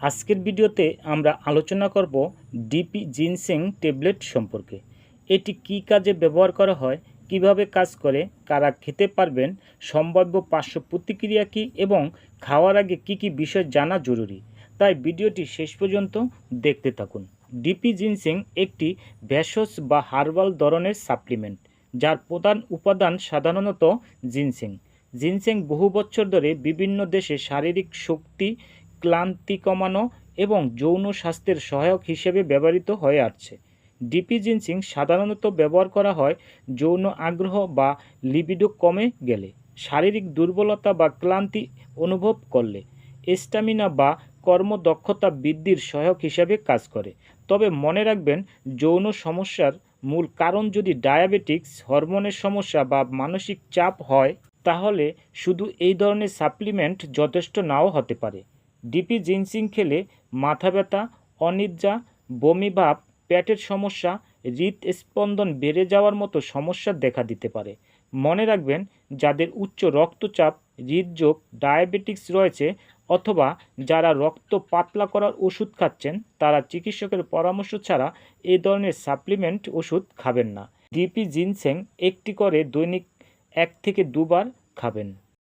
আজকের ভিডিওতে আমরা আলোচনা করব ডিপি জিনসেং ট্যাবলেট সম্পর্কে। এটি কী কাজে ব্যবহার করা হয়, কিভাবে কাজ করে, কারা খেতে পারবেন, সম্ভাব্য পার্শ্ব প্রতিক্রিয়া কী এবং খাওয়ার আগে কী কী বিষয় জানা জরুরি। তাই ভিডিওটি শেষ পর্যন্ত দেখতে থাকুন। ডিপি জিনসেং একটি ভেষজ বা হার্বাল ধরনের সাপ্লিমেন্ট, যার প্রধান উপাদান সাধারণত জিনসেং। জিনসেং বহু বছর ধরে বিভিন্ন দেশে শারীরিক শক্তি, ক্লান্তি কমানো এবং যৌন স্বাস্থ্যের সহায়ক হিসেবে ব্যবহৃত হয়ে আসছে। ডিপি জিনসেং সাধারণত ব্যবহার করা হয় যৌন আগ্রহ বা লিবিডো কমে গেলে, শারীরিক দুর্বলতা বা ক্লান্তি অনুভব করলে, স্ট্যামিনা বা কর্মদক্ষতা বৃদ্ধির সহায়ক হিসাবে কাজ করে। তবে মনে রাখবেন, যৌন সমস্যার মূল কারণ যদি ডায়াবেটিক্স, হরমোনের সমস্যা বা মানসিক চাপ হয়, তাহলে শুধু এই ধরনের সাপ্লিমেন্ট যথেষ্ট নাও হতে পারে। ডিপি জিনসেং খেলে মাথা ব্যথা, অনিদ্রা, বমি ভাব, পেটের সমস্যা, হৃদস্পন্দন বেড়ে যাওয়ার মতো সমস্যা দেখা দিতে পারে। মনে রাখবেন, যাদের উচ্চ রক্তচাপ, হৃদরোগ, ডায়াবেটিক্স রয়েছে অথবা যারা রক্ত পাতলা করার ওষুধ খাচ্ছেন, তারা চিকিৎসকের পরামর্শ ছাড়া এই ধরনের সাপ্লিমেন্ট ওষুধ খাবেন না। ডিপি জিনসেং একটি করে দৈনিক 1 থেকে 2 বার খাবেন।